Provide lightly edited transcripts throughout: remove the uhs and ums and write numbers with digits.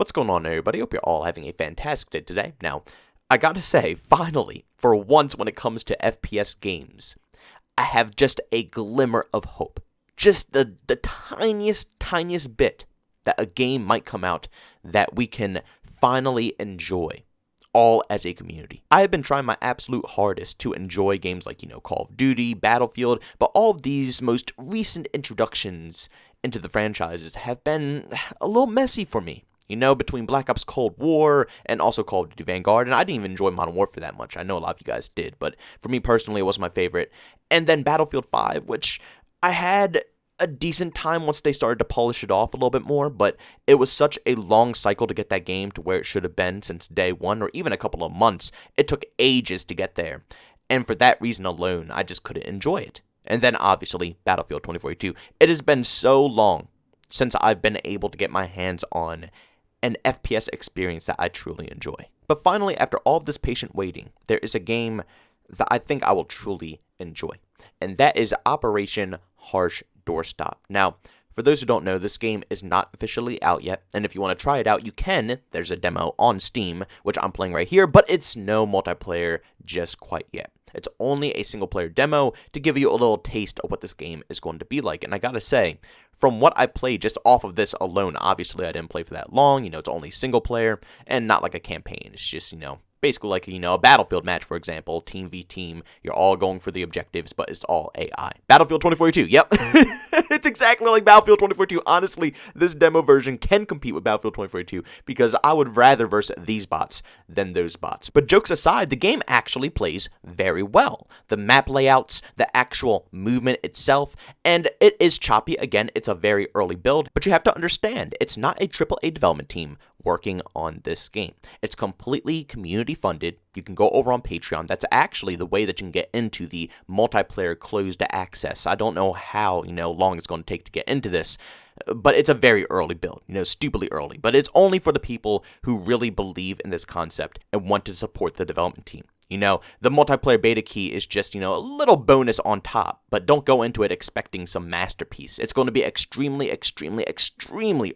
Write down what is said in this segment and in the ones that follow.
What's going on, everybody? Hope you're all having a fantastic day today. Now, I gotta say, finally, for once when it comes to FPS games, I have just a glimmer of hope. Just the tiniest bit that a game might come out that we can finally enjoy, all as a community. I have been trying my absolute hardest to enjoy games like, Call of Duty, Battlefield, but all of these most recent introductions into the franchises have been a little messy for me. Between Black Ops Cold War and also Call of Duty Vanguard, and I didn't even enjoy Modern Warfare that much. I know a lot of you guys did, but for me personally, it was my favorite. And then Battlefield 5, which I had a decent time once they started to polish it off a little bit more, but it was such a long cycle to get that game to where it should have been since day one, or even a couple of months. It took ages to get there, and for that reason alone, I just couldn't enjoy it. And then obviously, Battlefield 2042. It has been so long since I've been able to get my hands on an FPS experience that I truly enjoy. But finally, after all of this patient waiting, there is a game that I think I will truly enjoy, and that is Operation Harsh Doorstop. Now, for those who don't know, this game is not officially out yet, and if you want to try it out, you can. There's a demo on Steam, which I'm playing right here, but it's no multiplayer just quite yet. It's only a single-player demo to give you a little taste of what this game is going to be like, and I gotta say, from what I played just off of this alone, obviously I didn't play for that long, it's only single-player, and not like a campaign. It's just, basically like, a Battlefield match, for example, team v team. You're all going for the objectives, but it's all AI. Battlefield 2042, yep. It's exactly like Battlefield 2042. Honestly, this demo version can compete with Battlefield 2042 because I would rather verse these bots than those bots. But jokes aside, the game actually plays very well. The map layouts, the actual movement itself, and it is choppy. Again, it's a very early build, but you have to understand, it's not a AAA development team working on this game. It's completely community funded. You can go over on Patreon. That's actually the way that you can get into the multiplayer closed access. I don't know how, long it's going to take to get into this, but it's a very early build, stupidly early. But it's only for the people who really believe in this concept and want to support the development team. The multiplayer beta key is just, a little bonus on top, but don't go into it expecting some masterpiece. It's going to be extremely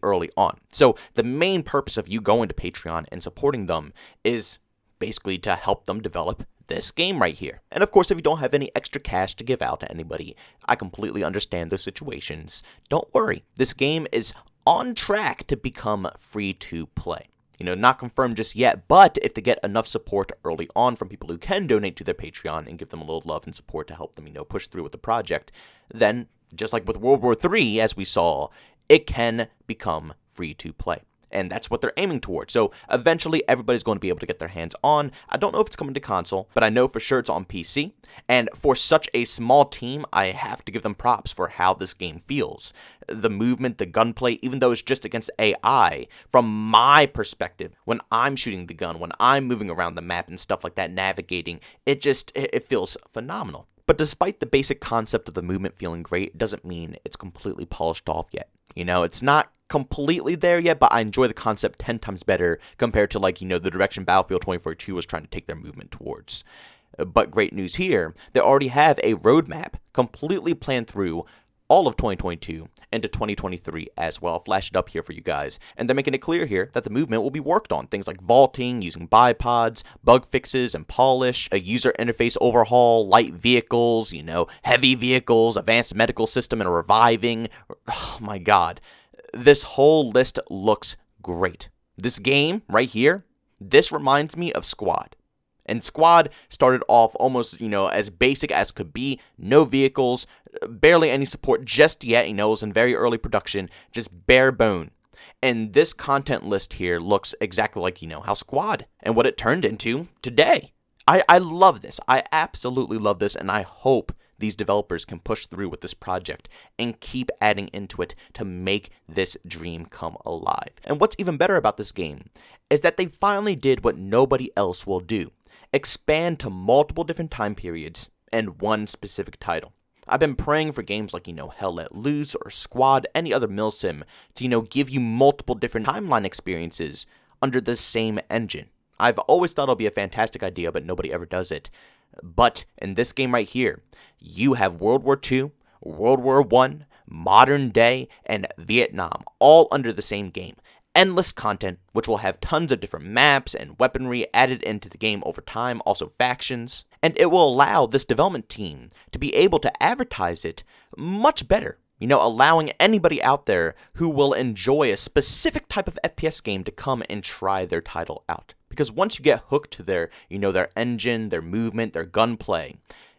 early on. So the main purpose of you going to Patreon and supporting them is basically to help them develop this game right here. And of course, if you don't have any extra cash to give out to anybody, I completely understand those situations. Don't worry. This game is on track to become free to play. Not confirmed just yet, but if they get enough support early on from people who can donate to their Patreon and give them a little love and support to help them, push through with the project, then, just like with World War III, as we saw, it can become free to play. And that's what they're aiming towards. So eventually, everybody's going to be able to get their hands on. I don't know if it's coming to console, but I know for sure it's on PC. And for such a small team, I have to give them props for how this game feels. The movement, the gunplay, even though it's just against AI, from my perspective, when I'm shooting the gun, when I'm moving around the map and stuff like that, navigating, it feels phenomenal. But despite the basic concept of the movement feeling great, it doesn't mean it's completely polished off yet. It's not completely there yet, but I enjoy the concept 10 times better compared to, the direction Battlefield 2042 was trying to take their movement towards. But great news here, they already have a roadmap completely planned through all of 2022 into 2023 as well. I'll flash it up here for you guys. And they're making it clear here that the movement will be worked on. Things like vaulting, using bipods, bug fixes and polish, a user interface overhaul, light vehicles, heavy vehicles, advanced medical system and reviving. Oh my god. This whole list looks great. This game right here, this reminds me of Squad. And Squad started off almost, as basic as could be. No vehicles, barely any support just yet. It was in very early production, just bare bone. And this content list here looks exactly like, how Squad and what it turned into today. I love this. I absolutely love this, and I hope these developers can push through with this project and keep adding into it to make this dream come alive. And what's even better about this game is that they finally did what nobody else will do. Expand to multiple different time periods and one specific title. I've been praying for games like, Hell Let Loose or Squad, any other milsim, to, give you multiple different timeline experiences under the same engine. I've always thought it'll be a fantastic idea, but nobody ever does it. But in this game right here, you have World War II, World War I, modern day, and Vietnam, all under the same game. endless content, which will have tons of different maps and weaponry added into the game over time, also factions, and it will allow this development team to be able to advertise it much better. Allowing anybody out there who will enjoy a specific type of FPS game to come and try their title out. Because once you get hooked to their engine, their movement, their gunplay,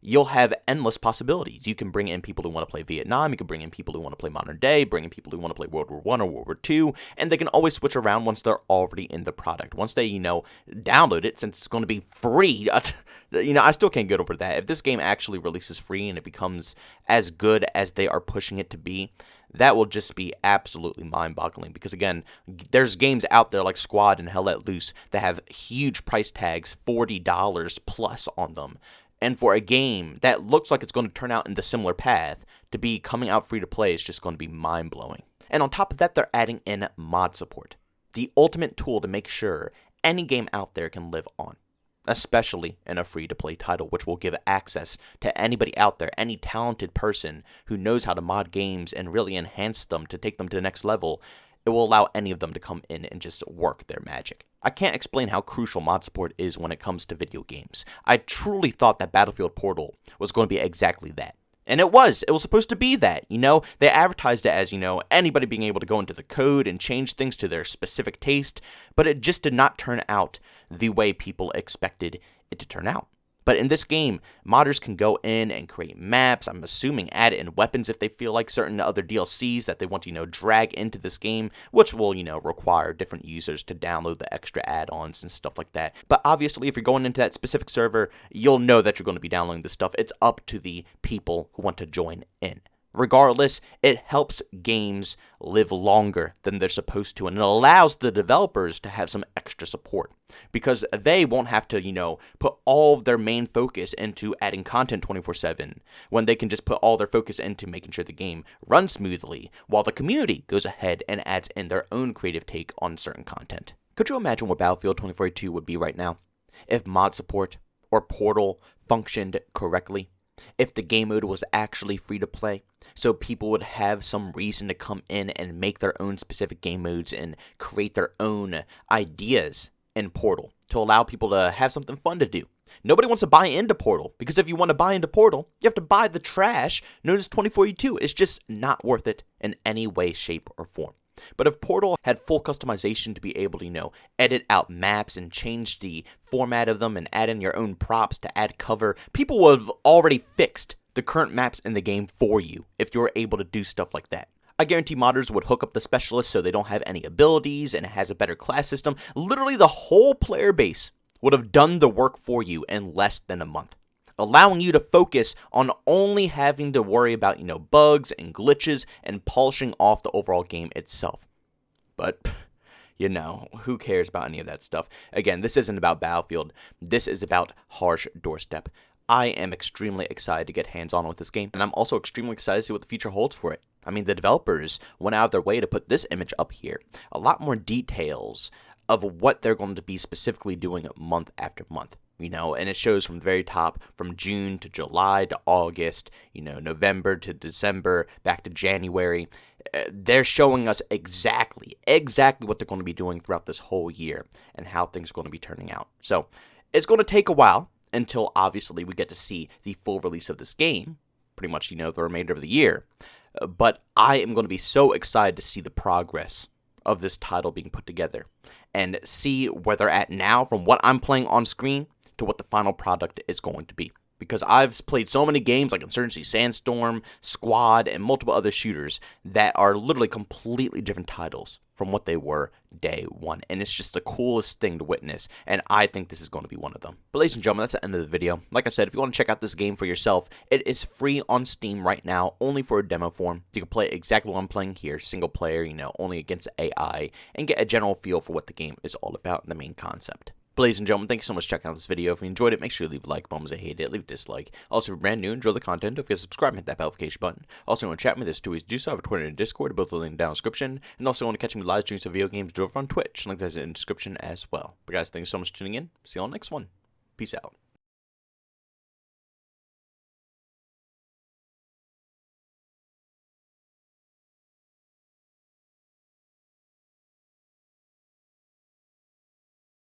you'll have endless possibilities. You can bring in people who want to play Vietnam, you can bring in people who want to play modern day, bring in people who want to play World War I or World War II, and they can always switch around once they're already in the product. Once they, download it, since it's going to be free, I still can't get over that. If this game actually releases free and it becomes as good as they are pushing it to be, that will just be absolutely mind-boggling. Because again, there's games out there like Squad and Hell Let Loose that have huge price tags, $40 plus on them. And for a game that looks like it's going to turn out in the similar path, to be coming out free to play is just going to be mind-blowing. And on top of that, they're adding in mod support, the ultimate tool to make sure any game out there can live on, especially in a free-to-play title, which will give access to anybody out there, any talented person who knows how to mod games and really enhance them to take them to the next level. It will allow any of them to come in and just work their magic. I can't explain how crucial mod support is when it comes to video games. I truly thought that Battlefield Portal was going to be exactly that. And it was. It was supposed to be that, They advertised it as, anybody being able to go into the code and change things to their specific taste, but it just did not turn out the way people expected it to turn out. But in this game, modders can go in and create maps, I'm assuming add in weapons if they feel like, certain other DLCs that they want to, drag into this game, which will, require different users to download the extra add-ons and stuff like that. But obviously, if you're going into that specific server, you'll know that you're going to be downloading this stuff. It's up to the people who want to join in. Regardless, it helps games live longer than they're supposed to, and it allows the developers to have some extra support, because they won't have to, put all of their main focus into adding content 24/7, when they can just put all their focus into making sure the game runs smoothly, while the community goes ahead and adds in their own creative take on certain content. Could you imagine where Battlefield 2042 would be right now if mod support or Portal functioned correctly? If the game mode was actually free to play, so people would have some reason to come in and make their own specific game modes and create their own ideas in Portal to allow people to have something fun to do. Nobody wants to buy into Portal, because if you want to buy into Portal, you have to buy the trash known as 2042. It's just not worth it in any way, shape, or form. But if Portal had full customization to be able to, edit out maps and change the format of them and add in your own props to add cover, people would have already fixed the current maps in the game for you if you were able to do stuff like that. I guarantee modders would hook up the specialists so they don't have any abilities and it has a better class system. Literally the whole player base would have done the work for you in less than a month, allowing you to focus on only having to worry about, bugs and glitches and polishing off the overall game itself. But, who cares about any of that stuff? Again, this isn't about Battlefield. This is about Harsh Doorstep. I am extremely excited to get hands-on with this game, and I'm also extremely excited to see what the future holds for it. I mean, the developers went out of their way to put this image up here. A lot more details of what they're going to be specifically doing month after month. And it shows from the very top, from June to July to August, November to December, back to January. They're showing us exactly what they're going to be doing throughout this whole year and how things are going to be turning out. So it's going to take a while until, obviously, we get to see the full release of this game, pretty much, the remainder of the year. But I am going to be so excited to see the progress of this title being put together and see where they're at now from what I'm playing on screen to what the final product is going to be. Because I've played so many games like Insurgency Sandstorm, Squad, and multiple other shooters that are literally completely different titles from what they were day one. And it's just the coolest thing to witness, and I think this is going to be one of them. But ladies and gentlemen, that's the end of the video. Like I said, if you want to check out this game for yourself, it is free on Steam right now, only for a demo form. You can play exactly what I'm playing here, single player, only against AI, and get a general feel for what the game is all about and the main concept. But ladies and gentlemen, thank you so much for checking out this video. If you enjoyed it, make sure you leave a like, bombs, I hate it, leave a dislike. Also, if you're brand new and enjoy the content, don't forget to subscribe and hit that notification button. Also, if you want to chat with me, there's two ways to do so. I have a Twitter and a Discord, both linked down in the description. And also, if you want to catch me live streams of video games, do it on Twitch. Link that's in the description as well. But guys, thank you so much for tuning in. See you all next one. Peace out.